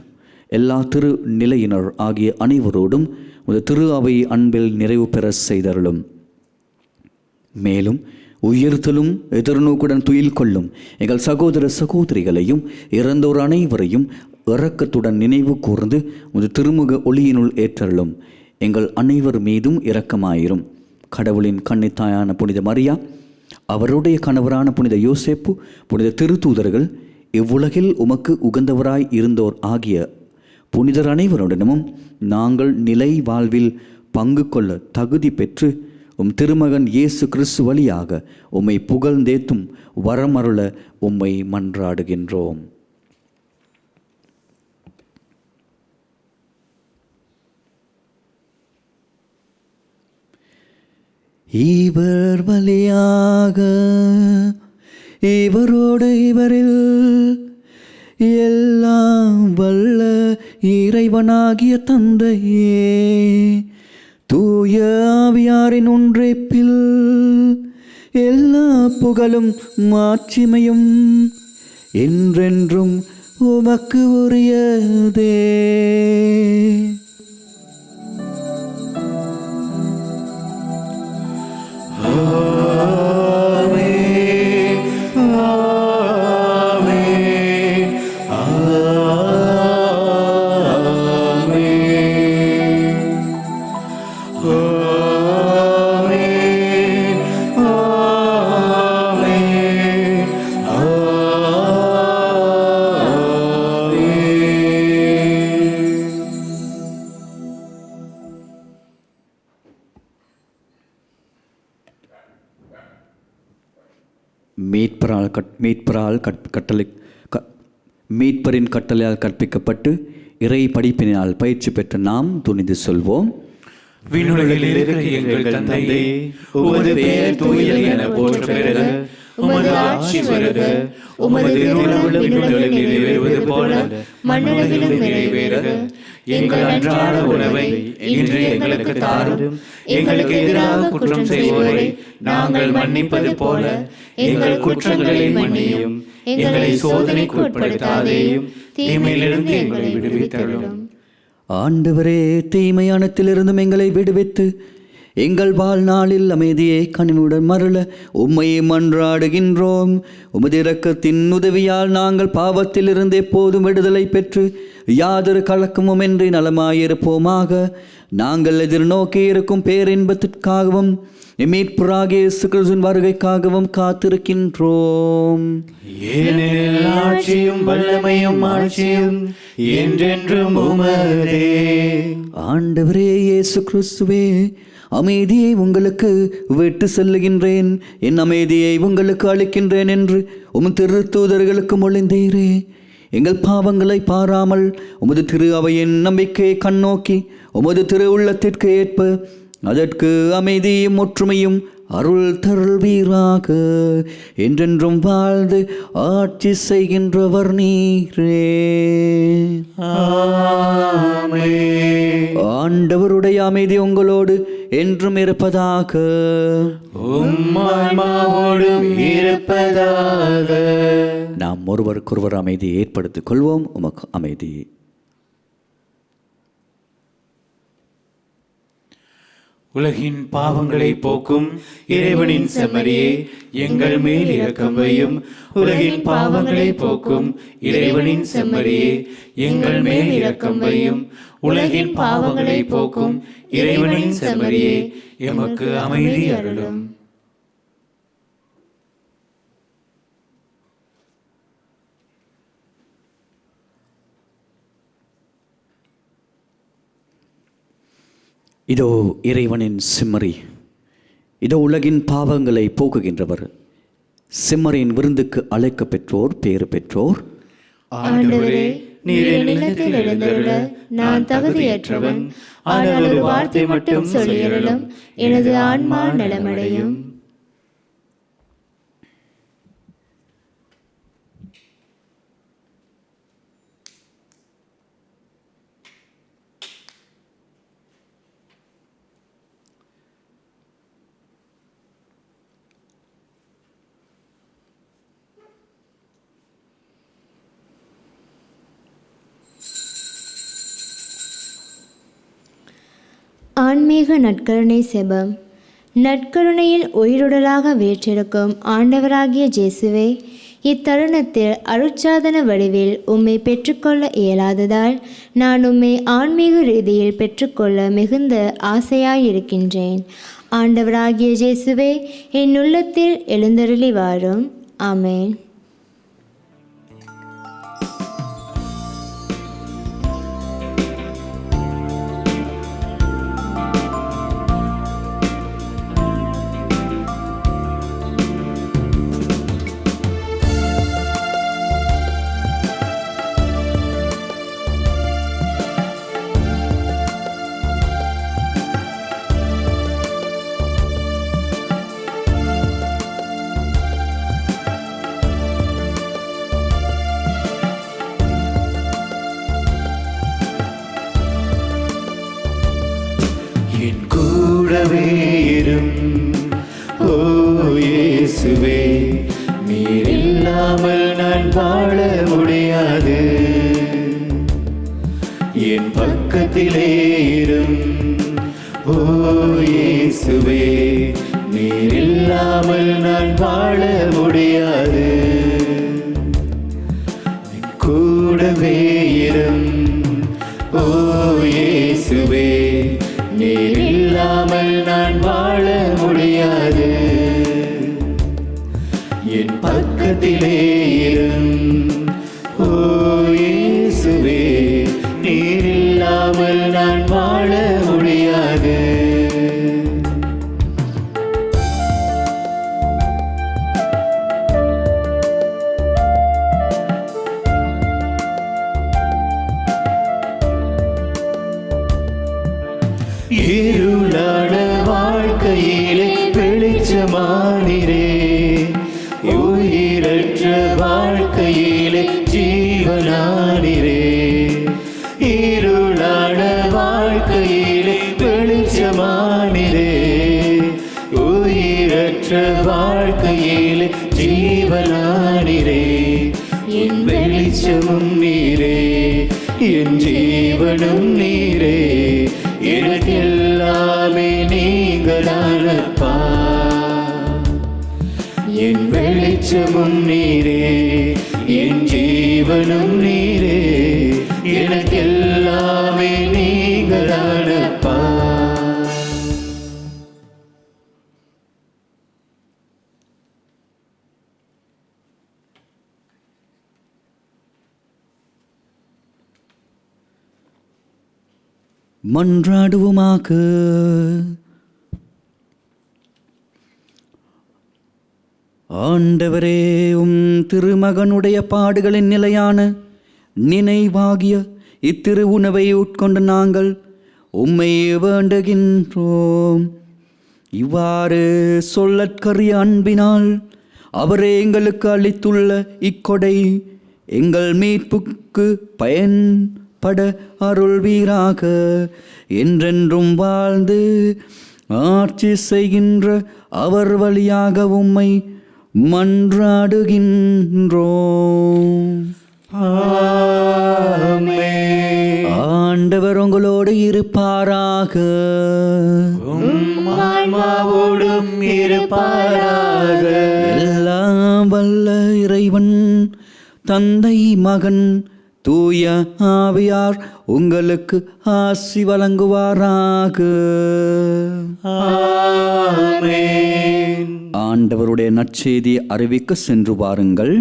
எல்லா திரு நிலையினர் ஆகிய அனைவரோடும் உமது திரு அவை அன்பில் நிறைவு பெற செய்தருளும். மேலும் உயிர்த்தலும் எதிர்நோக்குடன் துயில் கொள்ளும் எங்கள் சகோதர சகோதரிகளையும் இறந்தோர் அனைவரையும் இரக்கத்துடன் நினைவு கூர்ந்து உமது திருமுக ஒளியினுள் ஏற்றருளும். எங்கள் அனைவர் மீதும் இரக்கமாயிரும். கடவுளின் கன்னித்தாயான புனித மரியா, அவருடைய கணவரான புனித யோசேப்பு, புனித திருத்தூதர்கள், இவ்வுலகில் உமக்கு உகந்தவராய் இருந்தோர் ஆகிய புனிதர் அனைவருடனும் நாங்கள் நிலை வாழ்வில் பங்கு கொள்ள தகுதி பெற்று உம் திருமகன் இயேசு கிறிஸ்து வழியாக உம்மை புகழ்ந்தேத்தும் வரமருள உம்மை மன்றாடுகின்றோம். இவர் வழியாக இவரோடு இவரில் எல்லாம் வல்ல இறைவனாகிய தந்தையே, தூய ஆவியாரின் ஒன்றைப்பில் எல்லா புகழும் மாட்சிமையும் என்றென்றும் உமக்கு உரியதே. ஆமென், ஆமென். மீட்பரின் கட்டளையால் கற்பிக்கப்பட்டு இறை படிப்பினால் பயிற்சி பெற்ற நாம் துணிந்து சொல்வோம். விண்ணுலகில் இருக்கிற எங்கள் தந்தையே, உமது பெயர் தூயது என போற்ற பெறுக. உமது ஆட்சி வருக. உமது திருவுளம் விண்ணுலகில் நிறைவேறுவது போல மண்ணுலகிலும் நிறைவேறுக. எங்கள் அன்றாட உணவை இன்று எங்களுக்கு தாரும். எங்களுக்கு எதிராக குற்றம் செய்வோரை நாங்கள் மன்னிப்பது போல எங்கள் குற்றங்களை மன்னியும். எங்களை சோதனைக்கு உட்படுத்தாதேயும், தீமையிலிருந்து எங்களை விடுவித்தருளும். ஆண்டவரே, தீமையானத்திலிருந்தும் எங்களை விடுவித்து எங்கள் வாழ்நாளில் அமைதியை கனிவுடன் மருள உம்மையை மன்றாடுகின்றோம். உமது இரக்கத்தின் உதவியால் நாங்கள் பாவத்திலிருந்து எப்போதும் விடுதலை பெற்று யாதொரு கலக்கமுமின்றி நலமாயிருப்போமாக. நாங்கள் எதிர்நோக்கி இருக்கும் பேரின்பத்திற்காகவும் மீட்பராகிய இயேசு கிறிஸ்துவின் வருகைக்காகவும் காத்திருக்கின்றோம். ஏனெனில் ஆட்சியும் வல்லமையும் ஆட்சியும் என்றென்றும் உமதே. ஆண்டவரே இயேசு கிறிஸ்துவே, அமைதியை உங்களுக்கு விட்டு செல்லுகின்றேன், என் அமைதியை உங்களுக்கு அளிக்கின்றேன் என்று உமது திருத்தூதர்களுக்கு மொழிந்தீரே. எங்கள் பாவங்களை பாராமல் உமது திரு அவையின் நம்பிக்கையை கண்ணோக்கி உமது திரு உள்ளத்திற்கு ஏற்ப அதற்கு அமைதியும் ஒற்றுமையும் அருள் தருள்வீராக. என்றென்றும் வாழ்ந்து ஆட்சி செய்கின்றவர் நீரே. ஆண்டவருடைய அமைதி உங்களோடு என்றும் இருப்பதாக. உம்மாவோடும் இருப்பதாக. நாம் ஒருவருக்கொருவர் அமைதியை ஏற்படுத்திக் கொள்வோம். உமக்கு அமைதி. உலகின் பாவங்களை போக்கும் இறைவனின் செம்மறியே, எங்கள் மேல் இரக்கம் வையும். உலகின் பாவங்களை போக்கும் இறைவனின் செம்மறியே, எங்கள் மேல் இரக்கம் வையும். உலகின் பாவங்களை போக்கும் இறைவனின் செம்மறியே, எமக்கு அமைதி அருளும். இதோ இறைவனின் செம்மறி, இதோ உலகின் பாவங்களை போக்குகின்றவர். செம்மறியின் விருந்துக்கு அழைக்க பெற்றோர் பேறு பெற்றோர். ஆண்டவரே, நீர் என் இல்லத்தில் எழுந்தருள நான் தகுதியற்றவன். ஆனால் ஒரு வார்த்தை மட்டும் சொல்லியருளும், எனது ஆன்மா நலமடையும். ஆன்மீக நற்கருணை செபம். நற்கருணையில் உயிருடலாக வீற்றிருக்கும் ஆண்டவராகிய இயேசுவே, இத்தருணத்தில் அருட்சாதன வடிவில் உம்மை பெற்றுக்கொள்ள இயலாததால் நான் உம்மை ஆன்மீக ரீதியில் பெற்றுக்கொள்ள மிகுந்த ஆசையாயிருக்கின்றேன். ஆண்டவராகிய இயேசுவே, என் உள்ளத்தில் எழுந்தருளி வாரும். ஆமென். என் கூடவே இரும் ஓ இயேசுவே, நீர் இல்லாமல் நான் வாழ முடியாது. என் பக்கத்திலே இரும் ஓ இயேசுவே, நீர் இல்லாமல் நான் வாழ முடியாது. என் கூடவே இரும் ஓ இயேசுவே, நீர் இல்லாமல் நான் வாழ முடியாது. என் பக்கத்திலே இரும் ஓ இயேசுவே, நீர் இல்லாமல் நான் வாழ முடியாது. உயிரற்ற வாழ்க்கையிலே ஜீவனானிரே, இருளான வாழ்க்கையிலே வெளிச்சமானிரே, உயிரற்ற வாழ்க்கையிலே ஜீவனானிரே, என் வெளிச்சமும் நீரே, என் ஜீவனும் நீரே, எனக்கெல்லாமே நீங்களானப்பா. என் வெளிச்சமும் நீரே, என் ஜீவனும் நீரே, எனக்கெல்லாமே நீங்களானப்பா. மன்றாடுவோமாக. ஆண்டவரே, உம் திருமகனுடைய பாடுகளின் நிலையான நினைவாகிய இத்திரு உணவை உட்கொண்டு நாங்கள் உம்மை வேண்டுகின்றோம். இவ்வாறு சொல்லற்கரிய அன்பினால் அவரே எங்களுக்கு அளித்துள்ள இக்கொடை எங்கள் மீட்புக்கு பயன்பட அருள்வீராக. என்றென்றும் வாழ்ந்து ஆட்சி செய்கின்ற அவர் வழியாக உம்மை மன்றாடுகின்றோம். ஆமென். ஆண்டவர் உங்களோடு இருப்பாராக. உம் ஆன்மாவோடும் இருப்பாராக. எல்லாம் வல்ல இறைவன் தந்தை மகன் தூய ஆவியார் உங்களுக்கு ஆசி வழங்குவாராக. ஆமென். ஆண்டவருடைய நற்செய்தியை அறிவிக்க சென்று வாருங்கள்.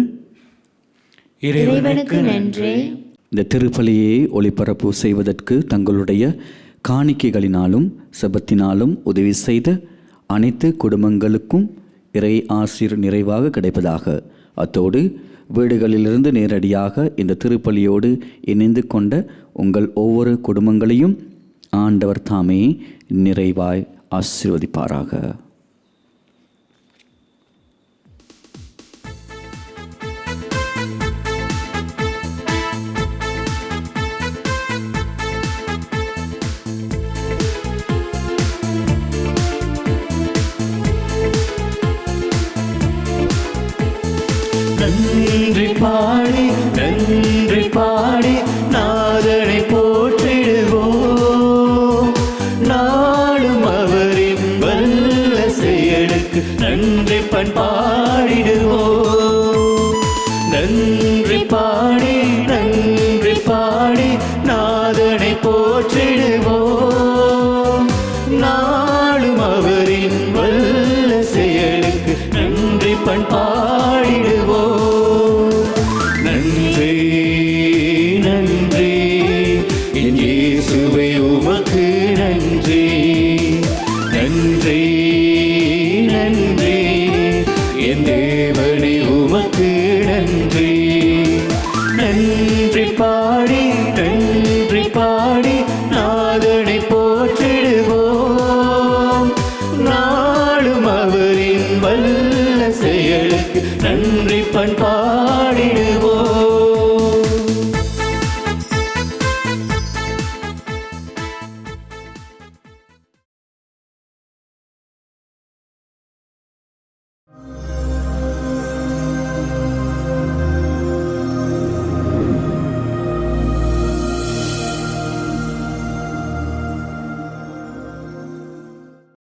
இறைவனுக்கு நன்றி. இந்த திருப்பலியை ஒளிபரப்பு செய்வதற்கு தங்களுடைய காணிக்கைகளினாலும் செபத்தினாலும் உதவி செய்த அனைத்து குடும்பங்களுக்கும் இறை ஆசீர் நிறைவாக கிடைப்பதாக. அத்தோடு வீடுகளிலிருந்து நேரடியாக இந்த திருப்பலியோடு இணைந்து கொண்ட உங்கள் ஒவ்வொரு குடும்பங்களையும் ஆண்டவர் தாமே நிறைவாய் ஆசீர்வதிப்பாராக. நன்றி பாடி நன்றி பாடி நாதனை போற்றிடுவோம். நாளும் அவரின் வல்ல செயலுக்கு நன்றி பாடிடுவோம். நன்றி பாடி நன்றி பாடி நாதனை போற்றிடுவோம். நாளும் அவரின் வல்ல செயலுக்கு நன்றி பாடிடுவோம். நன்றி நன்றி என் இயேசுவே உமக்கு நன்றி. நன்றி நன்றி என் தேவனே